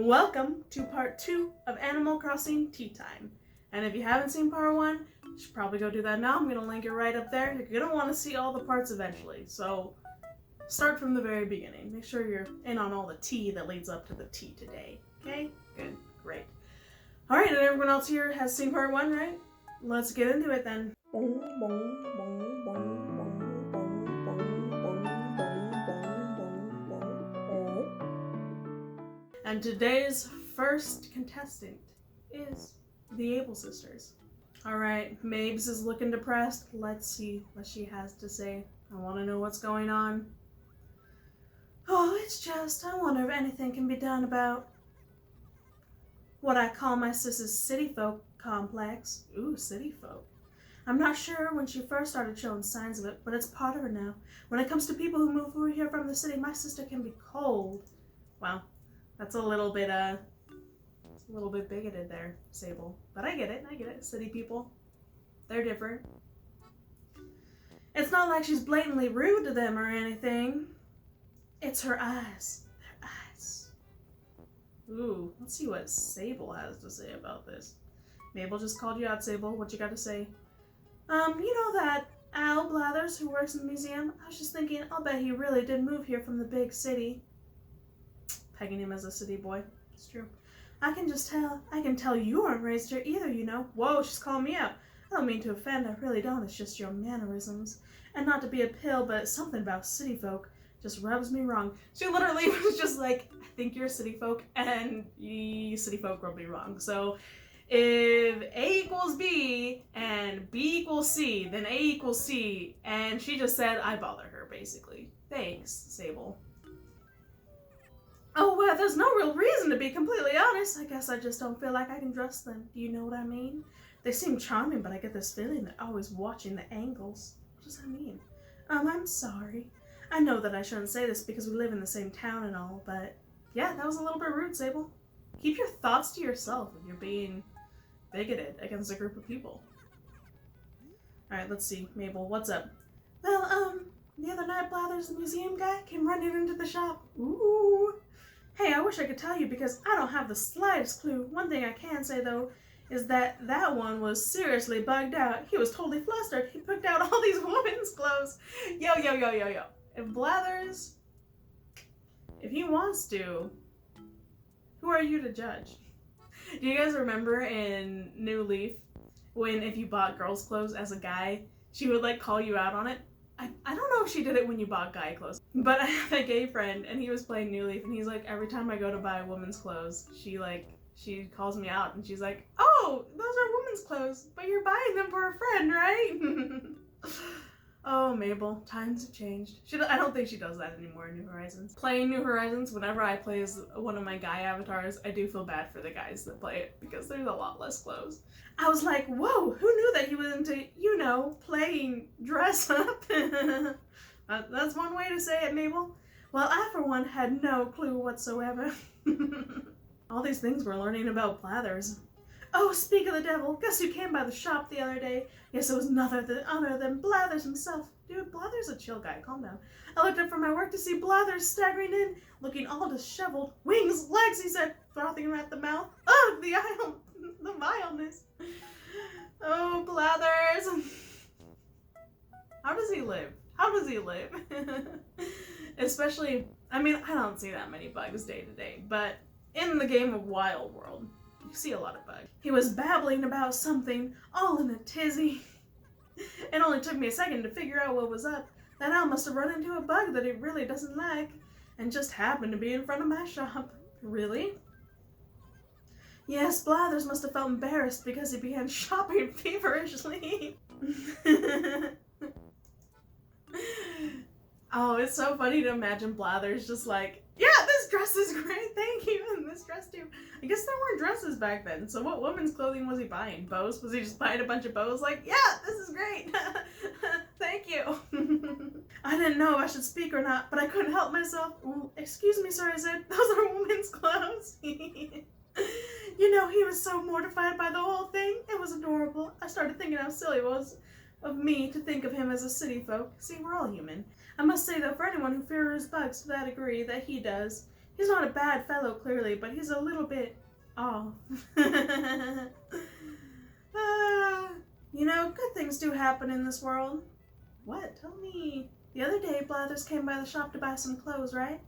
Welcome to part 2 of Animal Crossing Tea Time. And if you haven't seen part 1, you should probably go do that now. I'm going to link it right up there. You're going to want to see all the parts eventually. So start from the very beginning. Make sure you're in on all the tea that leads up to the tea today. Okay? Good. Great. Alright, and everyone else here has seen part 1, right? Let's get into it then. And today's first contestant is the Able Sisters. Alright, Mabes is looking depressed. Let's see what she has to say. I want to know what's going on. Oh, it's just, I wonder if anything can be done about what I call my sister's city folk complex. Ooh, city folk. I'm not sure when she first started showing signs of it, but it's part of her now. When it comes to people who move over here from the city, my sister can be cold. Wow. That's a little bit bigoted there, Sable. But I get it. City people, they're different. It's not like she's blatantly rude to them or anything. It's her eyes. Their eyes. Ooh, let's see what Sable has to say about this. Mabel just called you out, Sable. What you got to say? You know that Al Blathers who works in the museum? I was just thinking, I'll bet he really did move here from the big city. Pegging him as a city boy. It's true. I can tell you weren't raised here either, you know. Whoa, she's calling me out. I don't mean to offend, I really don't. It's just your mannerisms. And not to be a pill, but something about city folk just rubs me wrong. She literally was just like, I think you're city folk, and city folk rub me wrong. So if A equals B and B equals C, then A equals C. And she just said, I bother her, basically. Thanks, Sable. Oh, well, there's no real reason to be completely honest. I guess I just don't feel like I can trust them. Do you know what I mean? They seem charming, but I get this feeling they're always watching the angles. What does that mean? I'm sorry. I know that I shouldn't say this because we live in the same town and all, but yeah, that was a little bit rude, Sable. Keep your thoughts to yourself if you're being bigoted against a group of people. Alright, let's see. Mabel, what's up? Well, the other night Blathers, the museum guy, came running into the shop. Ooh. Hey, I wish I could tell you because I don't have the slightest clue. One thing I can say, though, is that one was seriously bugged out. He was totally flustered. He picked out all these women's clothes. Yo. If Blathers, if he wants to, who are you to judge? Do you guys remember in New Leaf when if you bought girls' clothes as a guy, she would like call you out on it? I don't know if she did it when you bought guy clothes, but I have a gay friend and he was playing New Leaf and he's like, every time I go to buy women's clothes, she calls me out and she's like, oh, those are women's clothes, but you're buying them for a friend, right? Oh, Mabel, times have changed. I don't think she does that anymore in New Horizons. Playing New Horizons, whenever I play as one of my guy avatars, I do feel bad for the guys that play it because there's a lot less clothes. I was like, whoa, who knew that he was into, playing dress up? That's one way to say it, Mabel. Well, I, for one, had no clue whatsoever. All these things we're learning about Blathers. Oh, speak of the devil, guess who came by the shop the other day? Yes, it was none other than Blathers himself. Dude, Blathers a chill guy, calm down. I looked up from my work to see Blathers staggering in, looking all disheveled. Wings, legs, he said, frothing at the mouth. Ugh, the vileness. Oh, Blathers. How does he live? Especially, I mean, I don't see that many bugs day to day, but in the game of Wild World, you see a lot of bugs. He was babbling about something, all in a tizzy. It only took me a second to figure out what was up. That owl must have run into a bug that he really doesn't like, and just happened to be in front of my shop. Really? Yes, Blathers must have felt embarrassed because he began shopping feverishly. Oh, it's so funny to imagine Blathers just like, yeah, this dress is great, thank you, and this dress too. I guess there weren't dresses back then, so what women's clothing was he buying? Bows? Was he just buying a bunch of bows like, yeah, this is great, thank you. I didn't know if I should speak or not, but I couldn't help myself. Ooh, excuse me, sir, I said, those are women's clothes. He was so mortified by the whole thing. It was adorable. I started thinking how silly it was of me to think of him as a city folk. See, we're all human. I must say, though, for anyone who fears bugs to that degree that he does, He's not a bad fellow, clearly, but he's a little bit off. You know, good things do happen in this world. What? Tell me. The other day, Blathers came by the shop to buy some clothes, right?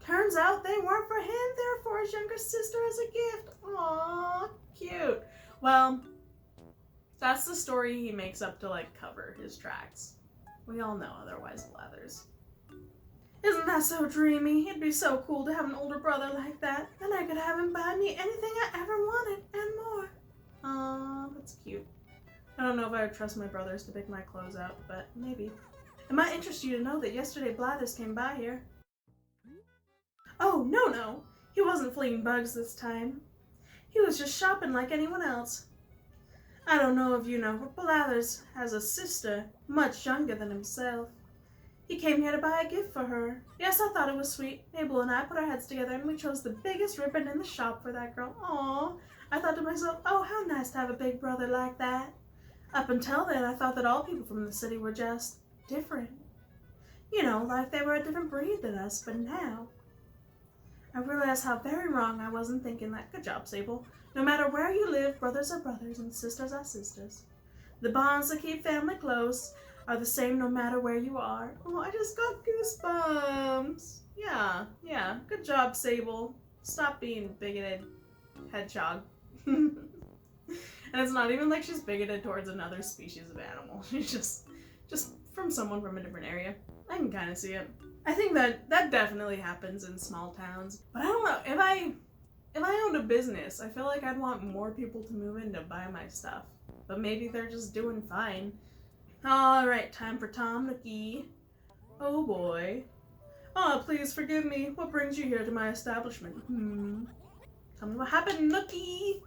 Turns out they weren't for him, they were for his younger sister as a gift. Aww, cute. Well, that's the story he makes up to, like, cover his tracks. We all know otherwise, Blathers. Isn't that so dreamy? It'd be so cool to have an older brother like that. Then I could have him buy me anything I ever wanted and more. Aww, that's cute. I don't know if I would trust my brothers to pick my clothes out, but maybe. It might interest you to know that yesterday Blathers came by here. Oh, no. He wasn't fleeing bugs this time. He was just shopping like anyone else. I don't know if you know, but Blathers has a sister much younger than himself. He came here to buy a gift for her. Yes, I thought it was sweet. Mabel and I put our heads together and we chose the biggest ribbon in the shop for that girl. Aww. I thought to myself, oh, how nice to have a big brother like that. Up until then, I thought that all people from the city were just different. You know, like they were a different breed than us, but now I realize how very wrong I was in thinking that. Good job, Sable. No matter where you live, brothers are brothers and sisters are sisters. The bonds that keep family close are the same no matter where you are. Oh, I just got goosebumps. Yeah. Good job, Sable. Stop being bigoted, hedgehog. And it's not even like she's bigoted towards another species of animal. She's just from someone from a different area. I can kind of see it. I think that definitely happens in small towns. But I don't know, if I owned a business, I feel like I'd want more people to move in to buy my stuff. But maybe they're just doing fine. Alright, time for Tom Nookie. Oh boy. Oh, please forgive me. What brings you here to my establishment? Tell me what happened, Nookie.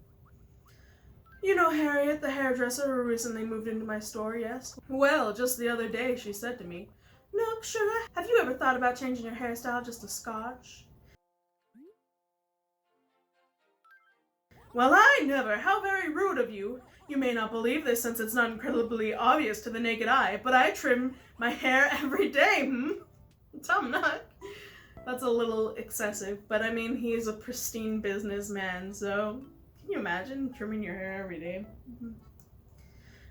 You know Harriet, the hairdresser who recently moved into my store, yes? Well, just the other day she said to me, Nook, sugar, have you ever thought about changing your hairstyle just a scotch? Well, I never! How very rude of you! You may not believe this since it's not incredibly obvious to the naked eye, but I trim my hair every day, Tom Nook. That's a little excessive, but I mean, he's a pristine businessman, so can you imagine trimming your hair every day?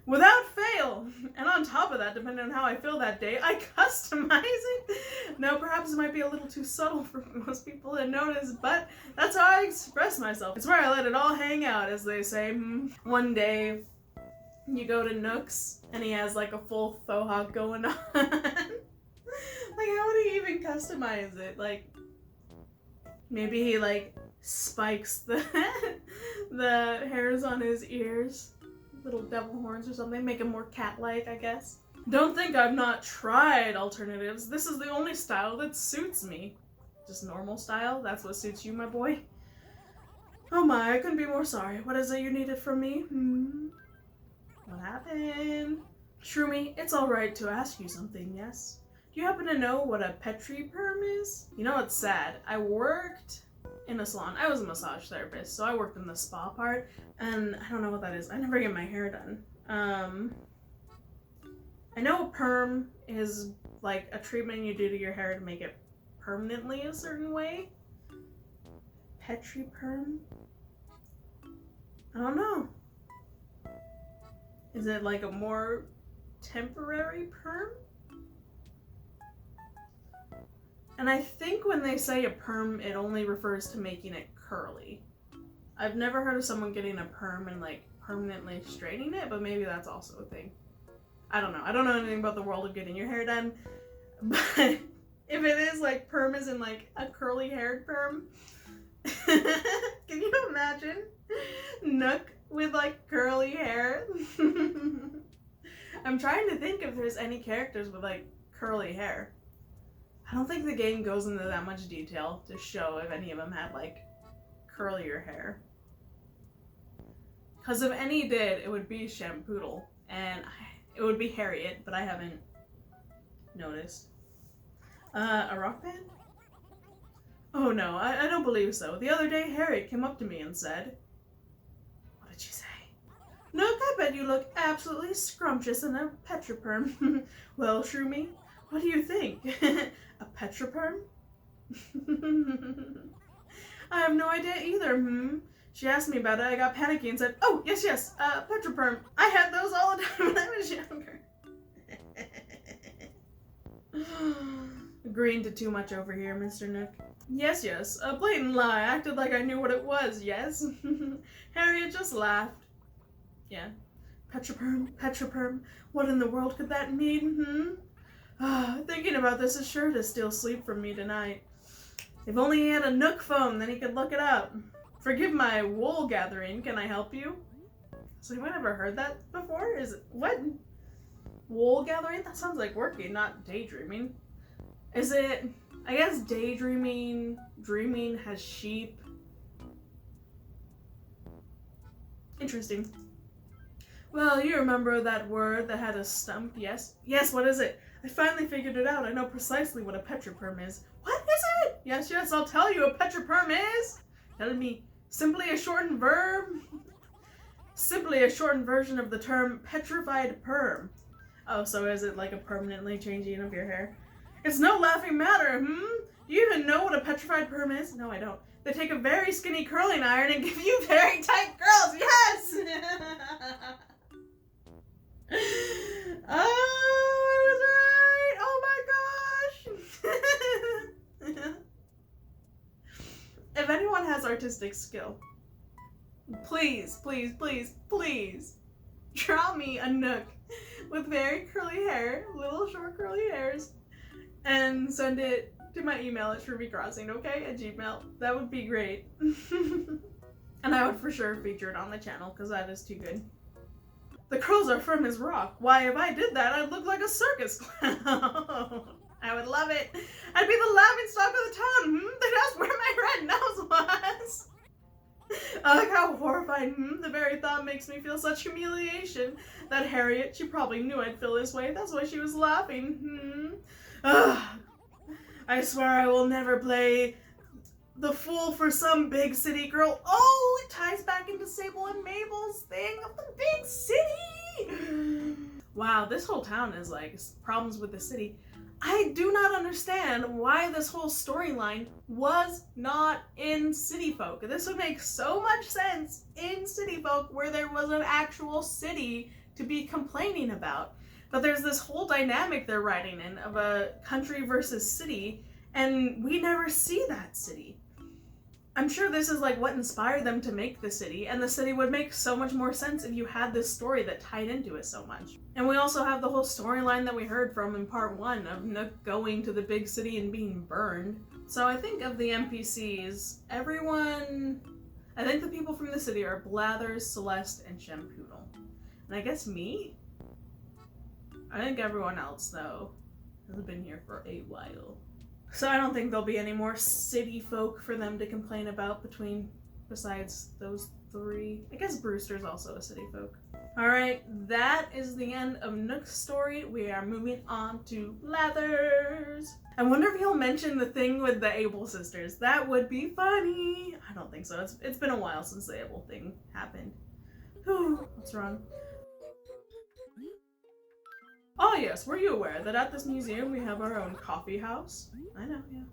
Without fail! And on top of that, depending on how I feel that day, I customize it. Now, perhaps it might be a little too subtle for most people to notice, but that's how I express myself. It's where I let it all hang out, as they say. One day, you go to Nook's, and he has like a full faux hawk going on. Like, how would he even customize it? Like, maybe he like spikes the hairs on his ears, little devil horns or something, make him more cat-like, I guess. Don't think I've not tried alternatives. This is the only style that suits me. Just normal style? That's what suits you, my boy? Oh my, I couldn't be more sorry. What is it you needed from me? What happened? Shroomy, it's alright to ask you something, yes? Do you happen to know what a Petri perm is? You know what's sad? I worked in a salon. I was a massage therapist, so I worked in the spa part, and I don't know what that is. I never get my hair done. I know a perm is like a treatment you do to your hair to make it permanently a certain way. Petri perm? I don't know. Is it like a more temporary perm? And I think when they say a perm, it only refers to making it curly. I've never heard of someone getting a perm and like permanently straightening it, but maybe that's also a thing. I don't know. I don't know anything about the world of getting your hair done, but if it is like perm as in like a curly haired perm, can you imagine Nook with like curly hair? I'm trying to think if there's any characters with like curly hair. I don't think the game goes into that much detail to show if any of them had like curlier hair. Because if any did, it would be Shampoodle, and it would be Harriet, but I haven't noticed. A rock band? Oh no, I don't believe so. The other day, Harriet came up to me and said, what did she say? Nook, I bet you look absolutely scrumptious in a Petroperm. Well, Shroomy, what do you think? A Petroperm? I have no idea either, She asked me about it, I got panicky and said, oh, yes, Petroperm. I had those all the time when I was younger. Agreeing to too much over here, Mr. Nook. Yes, a blatant lie. I acted like I knew what it was, yes. Harriet just laughed. Yeah. Petroperm, what in the world could that mean, Thinking about this is sure to steal sleep from me tonight. If only he had a Nook phone, then he could look it up. Forgive my wool gathering, can I help you? Has anyone ever heard that before? Is it, what? Wool gathering? That sounds like working, not daydreaming. Is it, I guess daydreaming, dreaming has sheep. Interesting. Well, you remember that word that had a stump, yes? Yes, what is it? I finally figured it out. I know precisely what a petroperm is. What is it? Yes, I'll tell you what petroperm is. Telling me simply a shortened verb. Simply a shortened version of the term petrified perm. Oh, so is it like a permanently changing of your hair? It's no laughing matter, Do you even know what a petrified perm is? No, I don't. They take a very skinny curling iron and give you very tight curls. Yes! Oh, I was right! Oh my gosh! If anyone has artistic skill, please draw me a Nook with very curly hair, little short curly hairs, and send it to my email at shroovycrossing, okay? At Gmail. That would be great. And I would for sure feature it on the channel, because that is too good. The curls are firm as rock. Why, if I did that, I'd look like a circus clown. I would love it. I'd be the laughingstock of the town, They'd ask where my red nose was. I like how horrifying, The very thought makes me feel such humiliation. That Harriet, she probably knew I'd feel this way. That's why she was laughing, Ugh. I swear I will never play the fool for some big city girl. Oh, it ties back into Sable and Mabel's thing of the big city. Wow, this whole town is like problems with the city. I do not understand why this whole storyline was not in City Folk. This would make so much sense in City Folk where there was an actual city to be complaining about. But there's this whole dynamic they're writing in of a country versus city, and we never see that city. I'm sure this is like what inspired them to make the city, and the city would make so much more sense if you had this story that tied into it so much. And we also have the whole storyline that we heard from in part 1 of Nook going to the big city and being burned. So I think of the NPCs, I think the people from the city are Blathers, Celeste, and Shampoodle. And I guess me? I think everyone else, though, has been here for a while. So I don't think there'll be any more city folk for them to complain about besides those 3. I guess Brewster's also a city folk. Alright, that is the end of Nook's story. We are moving on to Blathers. I wonder if he'll mention the thing with the Able sisters. That would be funny. I don't think so. It's been a while since the Able thing happened. Whew, what's wrong? Oh yes, were you aware that at this museum we have our own coffee house? I know, yeah.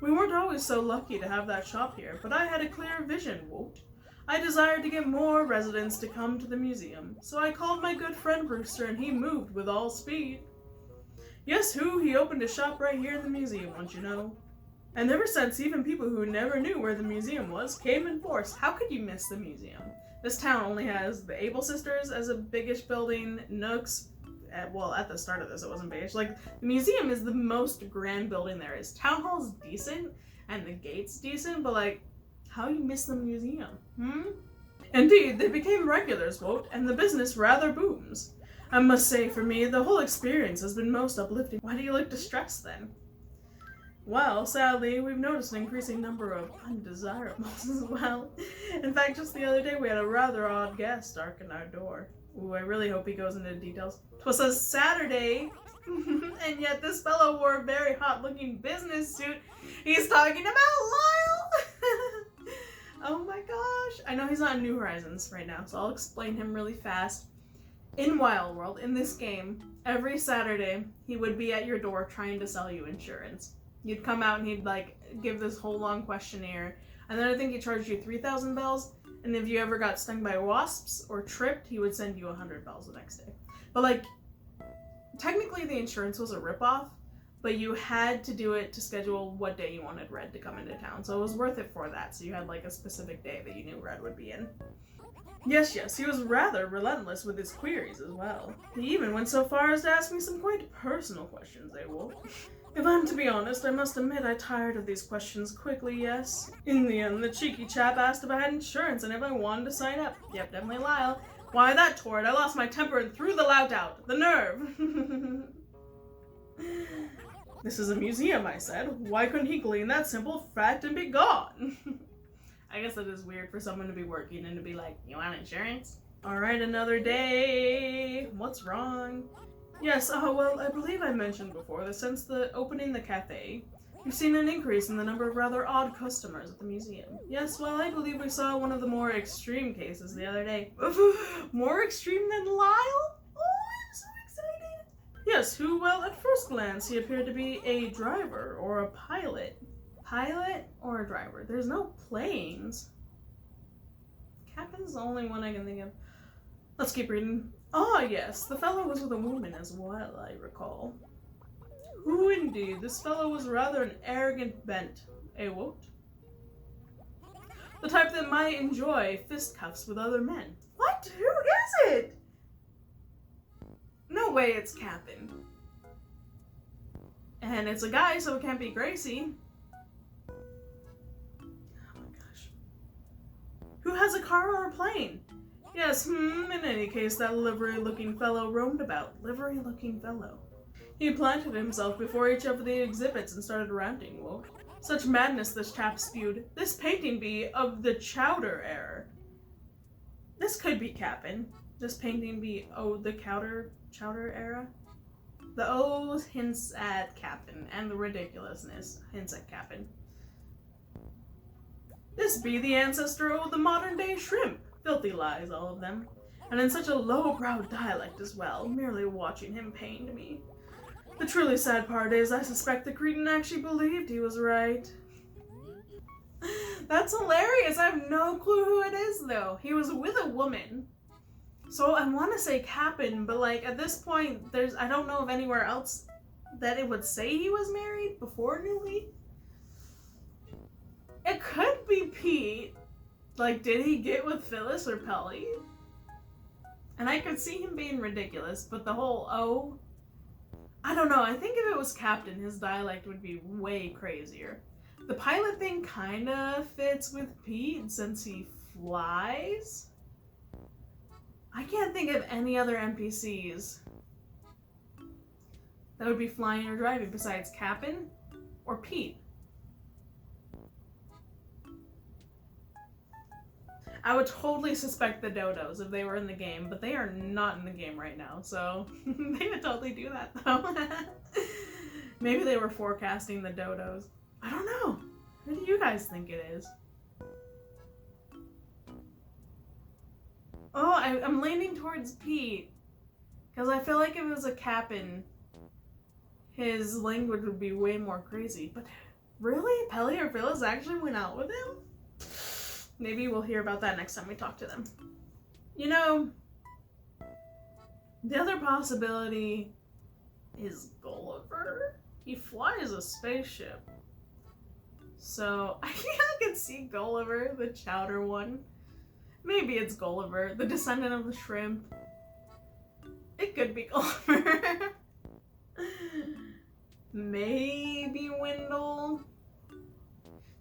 We weren't always so lucky to have that shop here, but I had a clear vision, Woot. I desired to get more residents to come to the museum, so I called my good friend Brewster and he moved with all speed. Yes, he opened a shop right here in the museum, don't you know? And ever since, even people who never knew where the museum was came in force. How could you miss the museum? This town only has the Able sisters as a biggish building, Nook's, well, at the start of this, it wasn't big. Like, the museum is the most grand building there is. Town Hall's decent, and the gate's decent, but, like, how you miss the museum, Indeed, they became regulars, Woot, and the business rather booms. I must say, for me, the whole experience has been most uplifting. Why do you look distressed, then? Well, sadly, we've noticed an increasing number of undesirables as well. In fact, just the other day, we had a rather odd guest darken our door. Ooh, I really hope he goes into details. 'Twas a Saturday, and yet this fellow wore a very hot-looking business suit. He's talking about Lyle! Oh my gosh. I know he's not in New Horizons right now, so I'll explain him really fast. In Wild World, in this game, every Saturday, he would be at your door trying to sell you insurance. You'd come out and he'd, like, give this whole long questionnaire And then I think he charged you 3,000 bells, and if you ever got stung by wasps or tripped, he would send you 100 bells the next day. But like, technically the insurance was a ripoff, but you had to do it to schedule what day you wanted Red to come into town, so it was worth it for that, so you had like a specific day that you knew Red would be in. Yes, he was rather relentless with his queries as well. He even went so far as to ask me some quite personal questions, Wolf. If I'm to be honest, I must admit I tired of these questions quickly, yes. In the end, the cheeky chap asked if I had insurance and if I wanted to sign up. Yep, definitely Lyle. Why that toward? I lost my temper and threw the lout out. The nerve. This is a museum, I said. Why couldn't he glean that simple fact and be gone? I guess it is weird for someone to be working and to be like, you want insurance? Alright, another day. What's wrong? Yes, well, I believe I mentioned before that since opening the cafe, we've seen an increase in the number of rather odd customers at the museum. Yes, well, I believe we saw one of the more extreme cases the other day. More extreme than Lyle? Oh, I'm so excited! Yes, who, well, at first glance, he appeared to be a driver or a pilot. Pilot or a driver? There's no planes. Captain's the only one I can think of. Let's keep reading. Ah, yes, the fellow was with a woman as well, I recall. Who indeed? This fellow was rather an arrogant bent. What? The type that might enjoy fistcuffs with other men. What? Who is it? No way it's Captain. And it's a guy, so it can't be Gracie. Who has a car or a plane? Yes, in any case, that livery-looking fellow roamed about. Livery-looking fellow. He planted himself before each of the exhibits and started ranting, Wolf. Such madness this chap spewed. This painting be of the Chowder era. This could be Cap'n. This painting be, the Chowder era? The O's hints at Cap'n, and the ridiculousness hints at Cap'n. This be the ancestor of the modern-day shrimp. Filthy lies, all of them. And in such a low-browed dialect as well. Merely watching him pained me. The truly sad part is, I suspect the cretin actually believed he was right. That's hilarious. I have no clue who it is, though. He was with a woman. So I want to say Cap'n, but like at this point, I don't know of anywhere else that it would say he was married before Newly. It could be Pete. Like, did he get with Phyllis or Pelly? And I could see him being ridiculous, but the whole I don't know. I think if it was Captain, his dialect would be way crazier. The pilot thing kind of fits with Pete since he flies. I can't think of any other NPCs that would be flying or driving besides Cap'n or Pete. I would totally suspect the dodos if they were in the game, but they are not in the game right now, so they would totally do that, though. Maybe they were forecasting the dodos. I don't know. Who do you guys think it is? Oh, I'm leaning towards Pete, because I feel like if it was a Cap'n, his language would be way more crazy. But really? Pelly or Phyllis actually went out with him? Maybe we'll hear about that next time we talk to them. You know, the other possibility is Gulliver. He flies a spaceship. So, I can see Gulliver, the Chowder one. Maybe it's Gulliver, the descendant of the shrimp. It could be Gulliver. Maybe Wendell.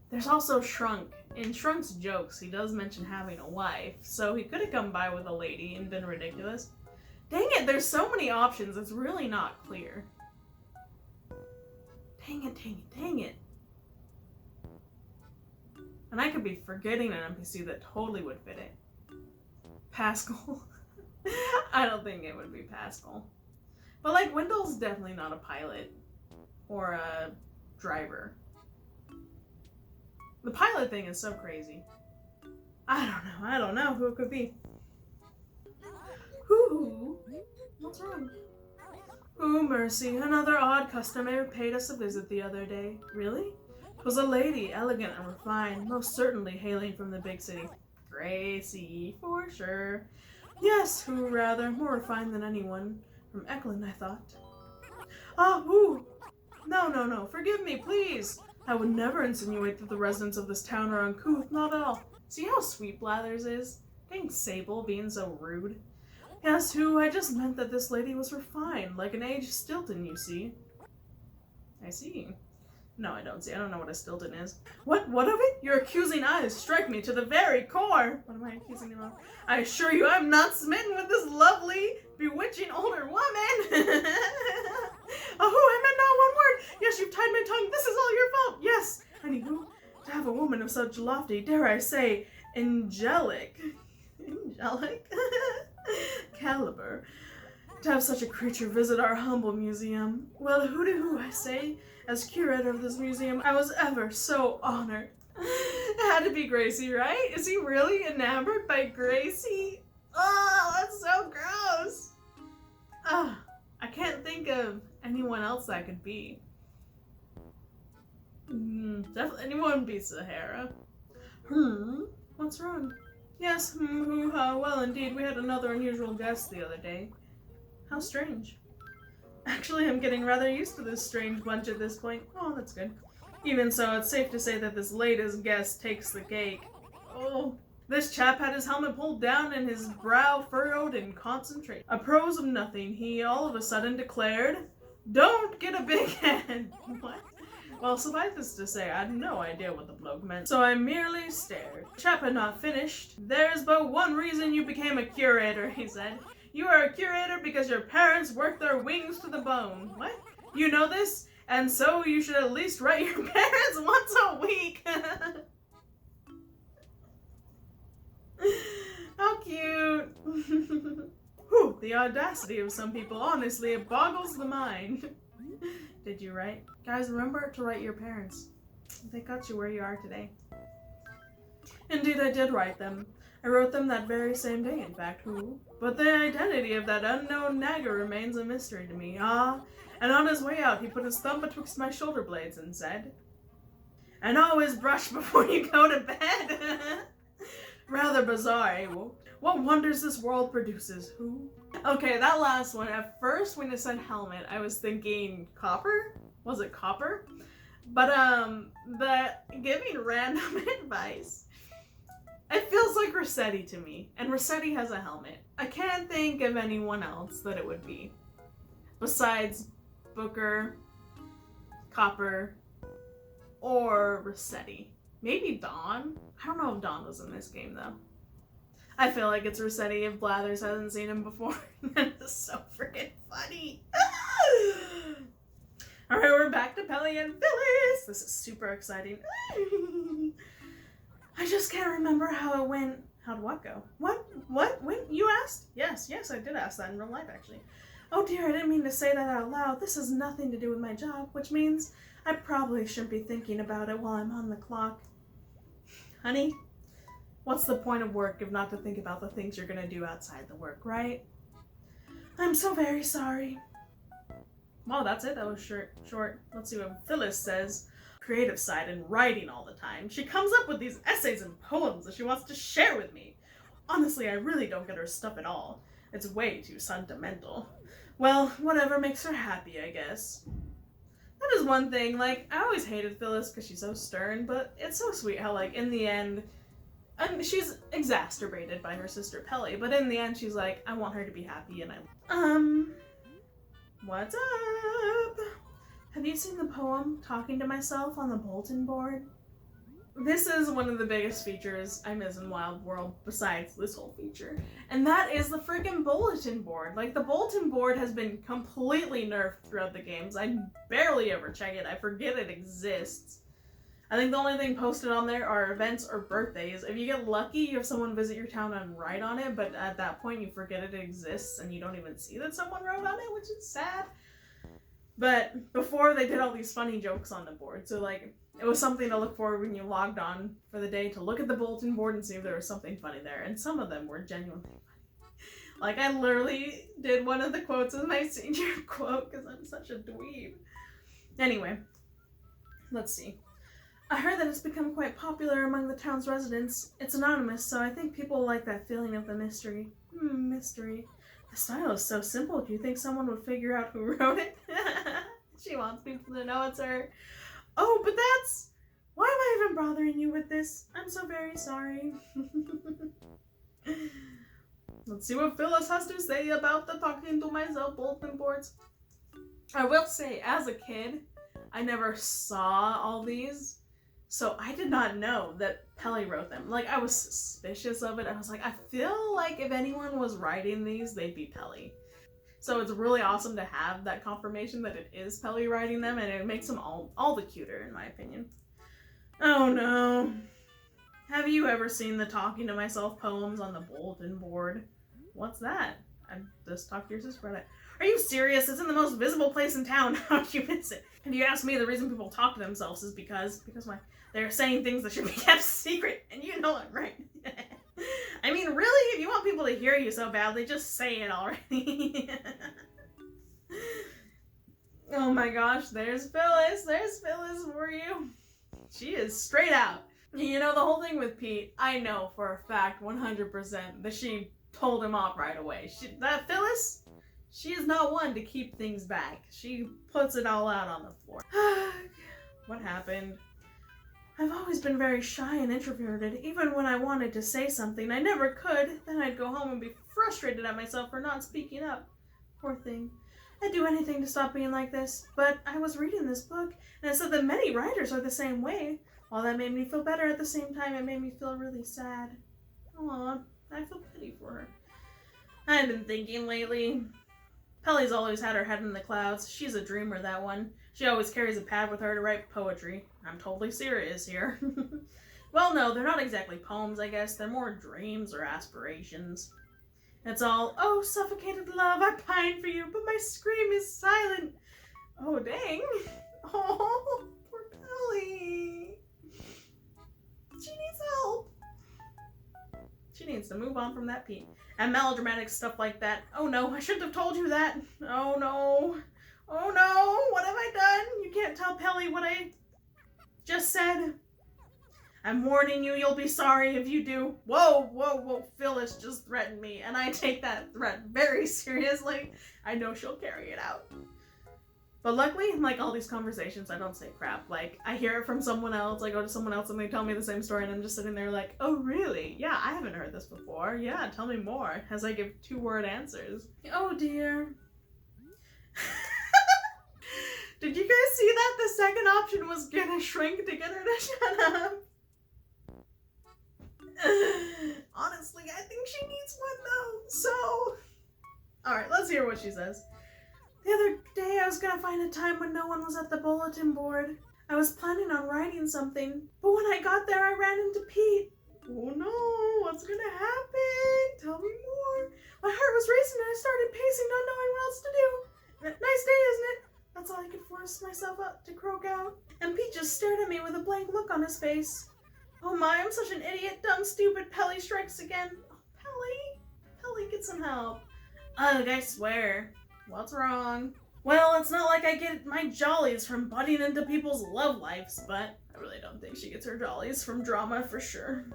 There's also Shrunk. In Shrunk's jokes, he does mention having a wife, so he could have come by with a lady and been ridiculous. Dang it, there's so many options, it's really not clear. Dang it. And I could be forgetting an NPC that totally would fit it. Pascal. I don't think it would be Pascal. But like, Wendell's definitely not a pilot or a driver. The pilot thing is so crazy. I don't know who it could be. Who? What's wrong? Oh, mercy. Another odd customer paid us a visit the other day. Really? Was a lady, elegant and refined, most certainly hailing from the big city. Gracie, for sure. Yes, who rather, more refined than anyone. From Eklund, I thought. Ah, who? No, forgive me, please. I would never insinuate that the residents of this town are uncouth, not at all. See how sweet Blathers is? Dang Sable being so rude. Yes, who? I just meant that this lady was refined, like an aged Stilton, you see. I see. No, I don't see. I don't know what a Stilton is. What of it? Your accusing eyes strike me to the very core. What am I accusing you of? I assure you I'm not smitten with this lovely, bewitching older woman. Oh, I meant not one word. Yes, you've tied my tongue. This is all your fault. Yes. Anywho, to have a woman of such lofty, dare I say, angelic caliber, to have such a creature visit our humble museum. Well, who I say, as curator of this museum, I was ever so honored. It had to be Gracie, right? Is he really enamored by Gracie? Oh, that's so gross. I can't think of anyone else that could be. Definitely anyone would be Sahara. What's wrong? Yes, well indeed, we had another unusual guest the other day. How strange. Actually, I'm getting rather used to this strange bunch at this point. Oh, that's good. Even so, it's safe to say that this latest guest takes the cake. Oh, this chap had his helmet pulled down and his brow furrowed in concentration. A prose of nothing, he all of a sudden declared, "Don't get a big head." What? Well, suffice this to say, I had no idea what the bloke meant, so I merely stared. The chap had not finished. "There's but one reason you became a curator," he said. "You are a curator because your parents worked their wings to the bone." What? You know this? And so you should at least write your parents once a week. How cute. Whew, the audacity of some people, honestly, it boggles the mind. Did you write? Guys, remember to write your parents. They got you where you are today. Indeed, I did write them. I wrote them that very same day, in fact, but the identity of that unknown nagger remains a mystery to me. And on his way out, he put his thumb betwixt my shoulder blades and said, "And always brush before you go to bed." Rather bizarre, eh? What wonders this world produces, Okay, that last one, at first when it said helmet, I was thinking copper? Was it copper? But, the giving random advice, it feels like Rossetti to me, and Rossetti has a helmet. I can't think of anyone else that it would be, besides Booker, Copper, or Rossetti. Maybe Dawn? I don't know if Dawn was in this game, though. I feel like it's Rossetti if Blathers hasn't seen him before. That is so freaking funny. Alright, we're back to Pelly and Phyllis. This is super exciting. I just can't remember how it went. How'd what go? What? When? You asked? Yes, I did ask that in real life, actually. Oh dear, I didn't mean to say that out loud. This has nothing to do with my job, which means I probably shouldn't be thinking about it while I'm on the clock. Honey, what's the point of work if not to think about the things you're gonna do outside the work, right? I'm so very sorry. Well, that's it. That was short. Let's see what Phyllis says. Creative side and writing all the time. She comes up with these essays and poems that she wants to share with me. Honestly, I really don't get her stuff at all. It's way too sentimental. Well, whatever makes her happy, I guess. That is one thing, like, I always hated Phyllis because she's so stern, but it's so sweet how, like, in the end, and she's exacerbated by her sister Pelly, but in the end she's like, I want her to be happy, and what's up? Have you seen the poem Talking to Myself on the bulletin board? This is one of the biggest features I miss in Wild World besides this whole feature. And that is the freaking bulletin board. Like, the bulletin board has been completely nerfed throughout the games. I barely ever check it. I forget it exists. I think the only thing posted on there are events or birthdays. If you get lucky, you have someone visit your town and write on it, but at that point you forget it exists and you don't even see that someone wrote on it, which is sad. But before, they did all these funny jokes on the board, so like, it was something to look for when you logged on for the day to look at the bulletin board and see if there was something funny there, and some of them were genuinely funny. Like, I literally did one of the quotes as my senior quote because I'm such a dweeb. Anyway, let's see. I heard that it's become quite popular among the town's residents. It's anonymous, so I think people like that feeling of the mystery. Mystery. The style is so simple. Do you think someone would figure out who wrote it? She wants people to know it's her. Oh, but that's... Why am I even bothering you with this? I'm so very sorry. Let's see what Phyllis has to say about the talking to myself bulletin boards. I will say, as a kid, I never saw all these, so I did not know that Pelly wrote them. Like, I was suspicious of it. I was like, I feel like if anyone was writing these, they'd be Pelly. So it's really awesome to have that confirmation that it is Pelly writing them, and it makes them all the cuter, in my opinion. Oh no. Have you ever seen the talking to myself poems on the bulletin board? What's that? I just talked to your sister about it. Are you serious? It's in the most visible place in town. How'd you miss it? And you ask me, the reason people talk to themselves is because they're saying things that should be kept secret, and you know I'm right. I mean, really? If you want people to hear you so badly, just say it already. Oh my gosh, there's Phyllis. There's Phyllis for you. She is straight out. You know, the whole thing with Pete, I know for a fact, 100%, that she told him off right away. That Phyllis, she is not one to keep things back. She puts it all out on the floor. What happened? I've always been very shy and introverted. Even when I wanted to say something, I never could. Then I'd go home and be frustrated at myself for not speaking up. Poor thing. I'd do anything to stop being like this. But I was reading this book, and it said that many writers are the same way. While that made me feel better, at the same time, it made me feel really sad. Aw, I feel pity for her. I've been thinking lately. Pelly's always had her head in the clouds. She's a dreamer, that one. She always carries a pad with her to write poetry. I'm totally serious here. Well, no, they're not exactly poems, I guess. They're more dreams or aspirations. It's all, oh, suffocated love, I pine for you, but my scream is silent. Oh, dang. Oh, poor Pelly. She needs help. She needs to move on from that Pete. And melodramatic stuff like that. Oh no, I shouldn't have told you that. Oh no. Oh no, what have I done? You can't tell Pelly what I just said. I'm warning you, you'll be sorry if you do. Whoa, Phyllis just threatened me, and I take that threat very seriously. I know she'll carry it out. But luckily, in like all these conversations, I don't say crap. Like, I hear it from someone else, I go to someone else and they tell me the same story, and I'm just sitting there like, oh really? Yeah, I haven't heard this before. Yeah, tell me more, as I give 2-word answers. Oh dear. Did you guys see that? The second option was gonna shrink to get her to shut up. Honestly, I think she needs one though, so... Alright, let's hear what she says. The other day I was gonna find a time when no one was at the bulletin board. I was planning on writing something, but when I got there I ran into Pete. Oh no, what's gonna happen? Tell me more. My heart was racing and I started pacing, not knowing what else to do. Nice day, isn't it? That's all I could force myself up to croak out. And Pete just stared at me with a blank look on his face. Oh my, I'm such an idiot, dumb, stupid. Pelly strikes again. Oh, Pelly? Pelly, get some help. Ugh, I swear. What's wrong? Well, it's not like I get my jollies from butting into people's love lives, but I really don't think she gets her jollies from drama for sure.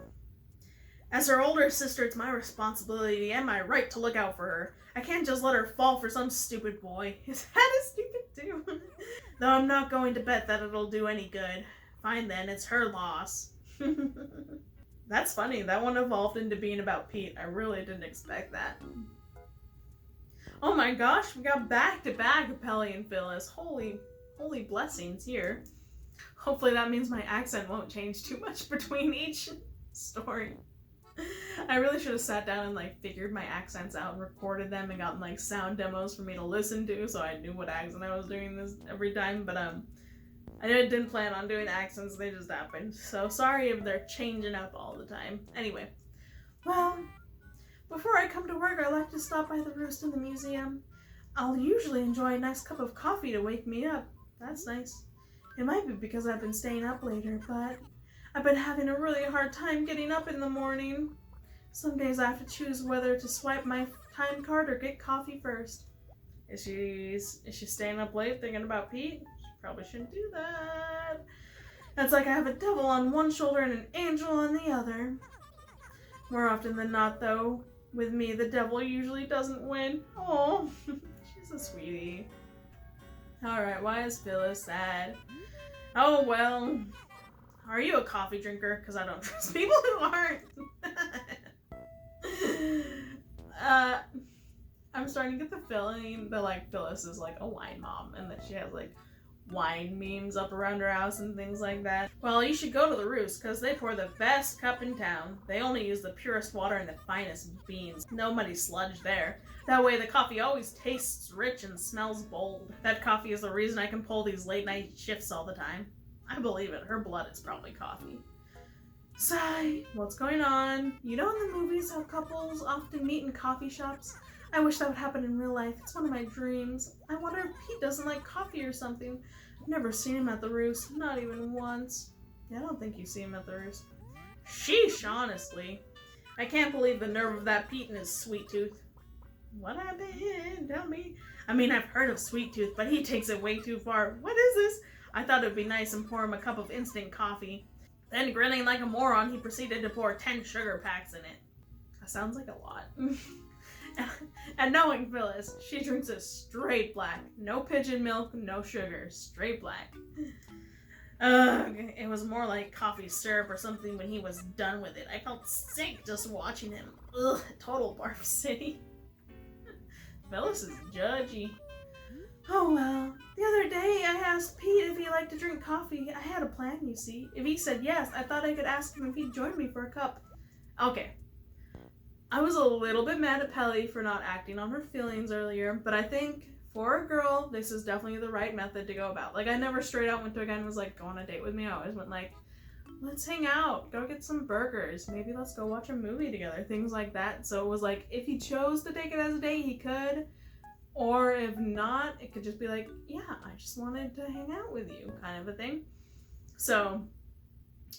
As her older sister, it's my responsibility and my right to look out for her. I can't just let her fall for some stupid boy. His head is stupid too. Though I'm not going to bet that it'll do any good. Fine then, it's her loss. That's funny, that one evolved into being about Pete. I really didn't expect that. Oh my gosh, we got back-to-back Pelly and Phyllis. Holy blessings here. Hopefully that means my accent won't change too much between each story. I really should have sat down and like figured my accents out and recorded them and gotten like sound demos for me to listen to so I knew what accent I was doing this every time, but I didn't plan on doing accents, they just happened. So sorry if they're changing up all the time. Anyway, well, before I come to work, I like to stop by the Roost in the museum. I'll usually enjoy a nice cup of coffee to wake me up. That's nice. It might be because I've been staying up later, but I've been having a really hard time getting up in the morning. Some days I have to choose whether to swipe my time card or get coffee first. Is she staying up late thinking about Pete? She probably shouldn't do that. It's like I have a devil on one shoulder and an angel on the other. More often than not, though, with me, the devil usually doesn't win. Oh, she's a sweetie. Alright, why is Phyllis sad? Oh, well. Are you a coffee drinker? Because I don't trust people who aren't. I'm starting to get the feeling that, like, Phyllis is, like, a wine mom. And that she has, like, wine memes up around her house and things like that. Well, you should go to the Roost, because they pour the best cup in town. They only use the purest water and the finest beans. Nobody sludge there. That way the coffee always tastes rich and smells bold. That coffee is the reason I can pull these late night shifts all the time. I believe it. Her blood is probably coffee. Sigh. What's going on? You know in the movies how couples often meet in coffee shops? I wish that would happen in real life. It's one of my dreams. I wonder if Pete doesn't like coffee or something. I've never seen him at the Roost. Not even once. Yeah, I don't think you see him at the Roost. Sheesh, honestly. I can't believe the nerve of that Pete and his sweet tooth. What happened? Tell me. I mean, I've heard of sweet tooth, but he takes it way too far. What is this? I thought it'd be nice and pour him a cup of instant coffee. Then, grinning like a moron, he proceeded to pour 10 sugar packs in it. That sounds like a lot. And knowing Phyllis, she drinks it straight black. No pigeon milk, no sugar. Straight black. It was more like coffee syrup or something when he was done with it. I felt sick just watching him. Ugh, total barf city. Phyllis is judgy. Oh well. The other day I asked Pete if he liked to drink coffee. I had a plan, you see. If he said yes, I thought I could ask him if he'd join me for a cup. Okay. I was a little bit mad at Pelly for not acting on her feelings earlier, but I think for a girl, this is definitely the right method to go about. Like, I never straight out went to a guy and was like, go on a date with me. I always went like, let's hang out, go get some burgers, maybe let's go watch a movie together, things like that. So it was like, if he chose to take it as a date, he could, or if not, it could just be like, yeah, I just wanted to hang out with you, kind of a thing. So,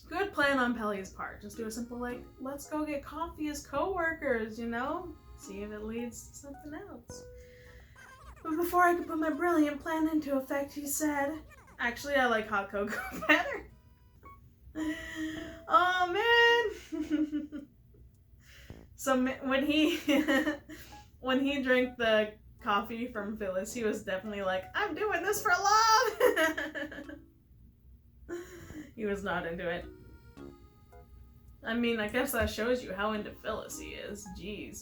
good plan on Pelly's part. Just do a simple like, let's go get coffee as co-workers, you know? See if it leads to something else. But before I could put my brilliant plan into effect, he said, actually, I like hot cocoa better. Oh, man. So when he drank the coffee from Phyllis, he was definitely like, I'm doing this for love. He was not into it. I mean, I guess that shows you how into Phyllis he is. Jeez.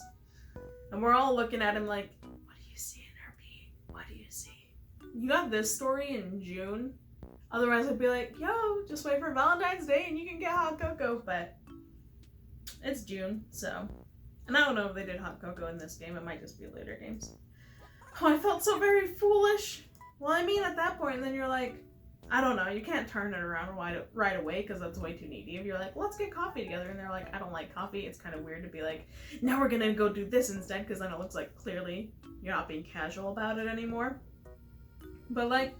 And we're all looking at him like, what do you see in her, Pete? What do you see? You got this story in June? Otherwise I'd be like, yo, just wait for Valentine's Day and you can get hot cocoa. But it's June, so. And I don't know if they did hot cocoa in this game. It might just be later games. Oh, I felt so very foolish. Well, I mean, at that point, then you're like, I don't know, you can't turn it around right away because that's way too needy. If you're like, let's get coffee together, and they're like, I don't like coffee, it's kind of weird to be like, now we're gonna go do this instead, because then it looks like clearly you're not being casual about it anymore. But like,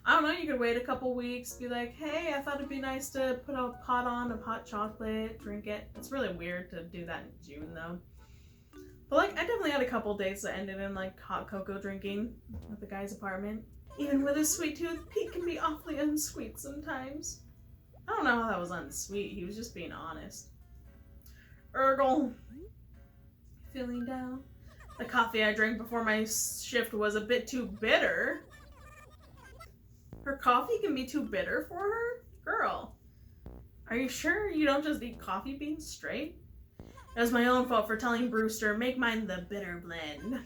I don't know, you could wait a couple weeks, be like, hey, I thought it'd be nice to put a pot on of hot chocolate, drink it. It's really weird to do that in June though. But like, I definitely had a couple dates that ended in like hot cocoa drinking at the guy's apartment. Even with his sweet tooth, Pete can be awfully unsweet sometimes. I don't know how that was unsweet. He was just being honest. Urgle. Feeling down. The coffee I drank before my shift was a bit too bitter. Her coffee can be too bitter for her? Girl. Are you sure you don't just eat coffee beans straight? It was my own fault for telling Brewster, make mine the bitter blend.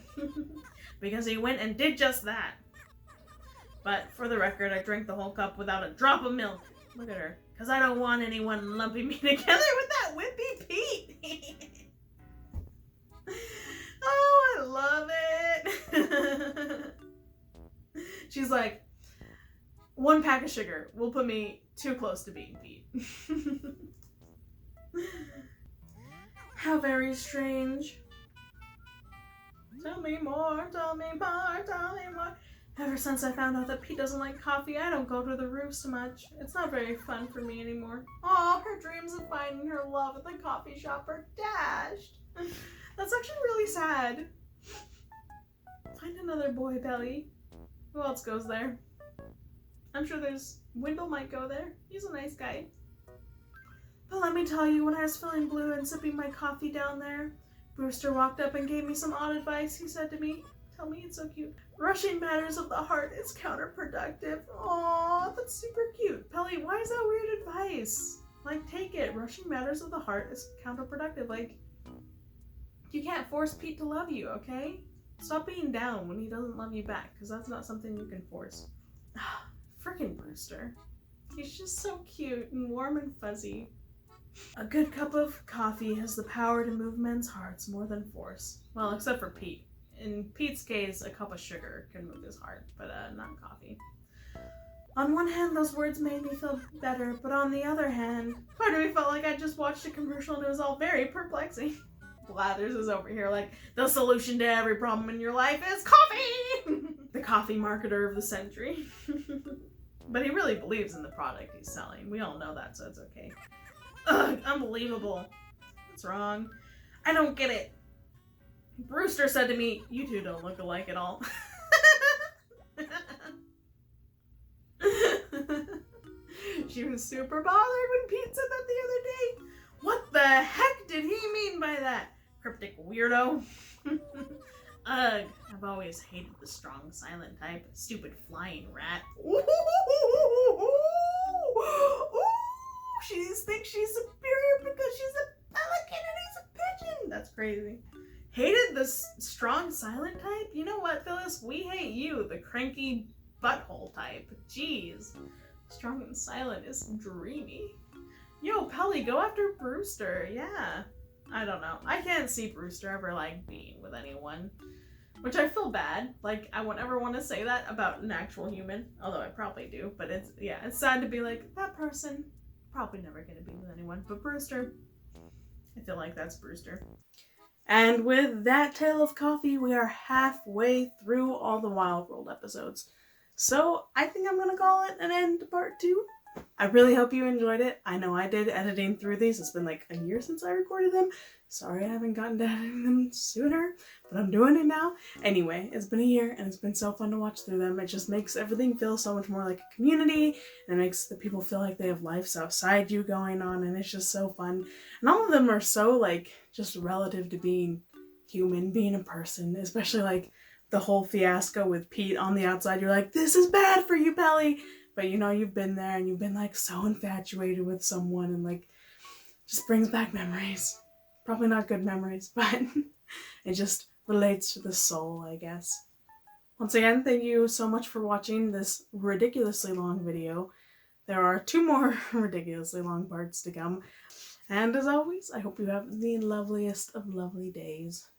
Because he went and did just that. But for the record, I drank the whole cup without a drop of milk. Look at her. Because I don't want anyone lumping me together with that wimpy Pete. Oh, I love it. She's like, 1 pack of sugar will put me too close to being Pete. How very strange. Tell me more, tell me more, tell me more. Ever since I found out that Pete doesn't like coffee, I don't go to the Roost much. It's not very fun for me anymore. Aw, her dreams of finding her love at the coffee shop are dashed. That's actually really sad. Find another boy, Belly. Who else goes there? I'm sure Wendell might go there. He's a nice guy. But let me tell you, when I was feeling blue and sipping my coffee down there, Brewster walked up and gave me some odd advice. He said to me, tell me it's so cute, rushing matters of the heart is counterproductive. Aw, that's super cute. Pelly, why is that weird advice? Like, take it. Rushing matters of the heart is counterproductive. Like, you can't force Pete to love you, okay? Stop being down when he doesn't love you back, because that's not something you can force. Frickin' Brewster. He's just so cute and warm and fuzzy. A good cup of coffee has the power to move men's hearts more than force. Well, except for Pete. In Pete's case, a cup of sugar can move his heart, but not coffee. On one hand, those words made me feel better, but on the other hand, part of me felt like I just watched a commercial and it was all very perplexing. Blathers is over here like, the solution to every problem in your life is coffee! The coffee marketer of the century. But he really believes in the product he's selling. We all know that, so it's okay. Ugh, unbelievable. What's wrong? I don't get it. Brewster said to me, you two don't look alike at all. She was super bothered when Pete said that the other day. What the heck did he mean by that? Cryptic weirdo. Ugh, I've always hated the strong silent type. Stupid flying rat. Ooh, she thinks she's superior because she's a pelican and he's a pigeon. That's crazy. Hated the strong silent type? You know what, Phyllis? We hate you, the cranky butthole type. Jeez. Strong and silent is dreamy. Yo, Pelly, go after Brewster. Yeah. I don't know. I can't see Brewster ever, like, being with anyone. Which I feel bad. Like, I won't ever want to say that about an actual human. Although I probably do. But it's sad to be like, that person probably never gonna be with anyone. But Brewster, I feel like that's Brewster. And with that tale of coffee, we are halfway through all the Wild World episodes. So I think I'm gonna call it an end to part 2. I really hope you enjoyed it. I know I did editing through these. It's been like a year since I recorded them. Sorry I haven't gotten to editing them sooner, but I'm doing it now. Anyway, it's been a year and it's been so fun to watch through them. It just makes everything feel so much more like a community, and it makes the people feel like they have lives outside you going on, and it's just so fun. And all of them are so like just relative to being human, being a person, especially like the whole fiasco with Pete on the outside. You're like, this is bad for you, Pelly. But you know, you've been there and you've been like so infatuated with someone, and like just brings back memories. Probably not good memories, but it just relates to the soul, I guess. Once again, thank you so much for watching this ridiculously long video. There are 2 more ridiculously long parts to come. And as always, I hope you have the loveliest of lovely days.